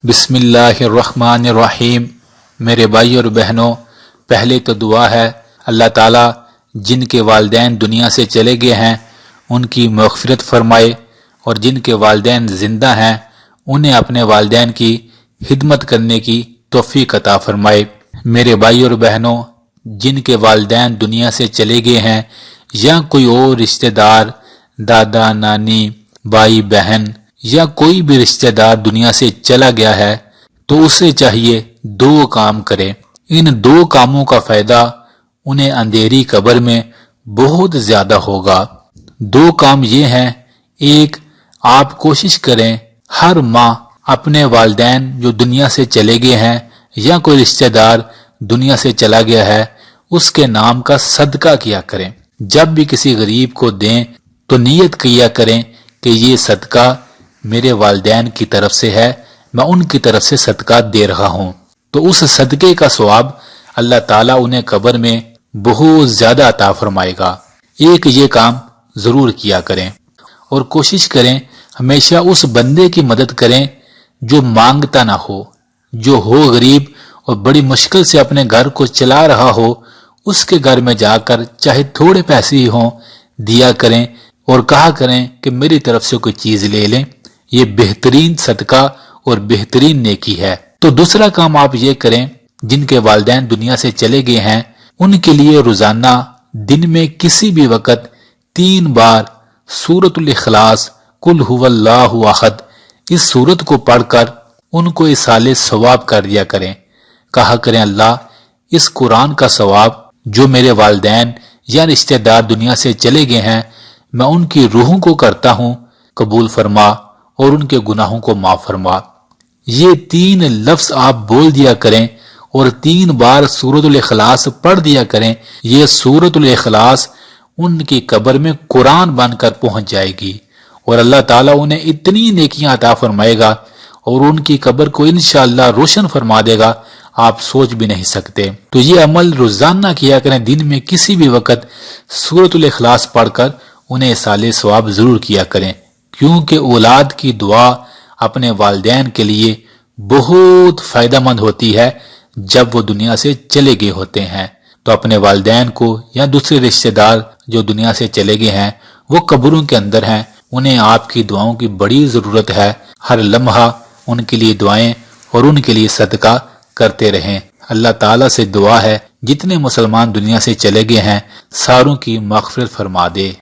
بسم اللہ الرحمن الرحیم۔ میرے بھائی اور بہنوں، پہلے تو دعا ہے اللہ تعالیٰ جن کے والدین دنیا سے چلے گئے ہیں ان کی مغفرت فرمائے، اور جن کے والدین زندہ ہیں انہیں اپنے والدین کی خدمت کرنے کی توفیق عطا فرمائے۔ میرے بھائی اور بہنوں، جن کے والدین دنیا سے چلے گئے ہیں یا کوئی اور رشتہ دار، دادا نانی، بھائی بہن یا کوئی بھی رشتہ دار دنیا سے چلا گیا ہے تو اسے چاہیے دو کام کرے۔ ان دو کاموں کا فائدہ انہیں اندھیری قبر میں بہت زیادہ ہوگا۔ دو کام یہ ہیں، ایک، آپ کوشش کریں ہر ماہ اپنے والدین جو دنیا سے چلے گئے ہیں یا کوئی رشتہ دار دنیا سے چلا گیا ہے اس کے نام کا صدقہ کیا کریں۔ جب بھی کسی غریب کو دیں تو نیت کیا کریں کہ یہ صدقہ میرے والدین کی طرف سے ہے، میں ان کی طرف سے صدقہ دے رہا ہوں، تو اس صدقے کا ثواب اللہ تعالیٰ انہیں قبر میں بہت زیادہ عطا فرمائے گا۔ ایک یہ کام ضرور کیا کریں، اور کوشش کریں ہمیشہ اس بندے کی مدد کریں جو مانگتا نہ ہو، جو ہو غریب اور بڑی مشکل سے اپنے گھر کو چلا رہا ہو، اس کے گھر میں جا کر چاہے تھوڑے پیسے ہی ہوں دیا کریں اور کہا کریں کہ میری طرف سے کوئی چیز لے لیں۔ یہ بہترین صدقہ اور بہترین نیکی ہے۔ تو دوسرا کام آپ یہ کریں، جن کے والدین دنیا سے چلے گئے ہیں ان کے لیے روزانہ دن میں کسی بھی وقت 3 بار سورۃ الاخلاص قل هو اللہ احد اس سورت کو پڑھ کر ان کو ایصال ثواب کر دیا کریں۔ کہا کریں اللہ اس قرآن کا ثواب جو میرے والدین یا رشتہ دار دنیا سے چلے گئے ہیں میں ان کی روحوں کو کرتا ہوں، قبول فرما اور ان کے گناہوں کو معاف فرما۔ یہ 3 لفظ آپ بول دیا کریں اور 3 بار سورۃ الاخلاص پڑھ دیا کریں۔ یہ سورۃ الاخلاص ان کی قبر میں قرآن بن کر پہنچ جائے گی، اور اللہ تعالیٰ انہیں اتنی نیکیاں عطا فرمائے گا اور ان کی قبر کو انشاءاللہ روشن فرما دے گا، آپ سوچ بھی نہیں سکتے۔ تو یہ عمل روزانہ کیا کریں، دن میں کسی بھی وقت سورۃ الاخلاص پڑھ کر انہیں ایصال ثواب ضرور کیا کریں، کیونکہ اولاد کی دعا اپنے والدین کے لیے بہت فائدہ مند ہوتی ہے جب وہ دنیا سے چلے گئے ہوتے ہیں۔ تو اپنے والدین کو یا دوسرے رشتہ دار جو دنیا سے چلے گئے ہیں وہ قبروں کے اندر ہیں، انہیں آپ کی دعاؤں کی بڑی ضرورت ہے۔ ہر لمحہ ان کے لیے دعائیں اور ان کے لیے صدقہ کرتے رہیں۔ اللہ تعالیٰ سے دعا ہے جتنے مسلمان دنیا سے چلے گئے ہیں ساروں کی مغفرت فرما دے۔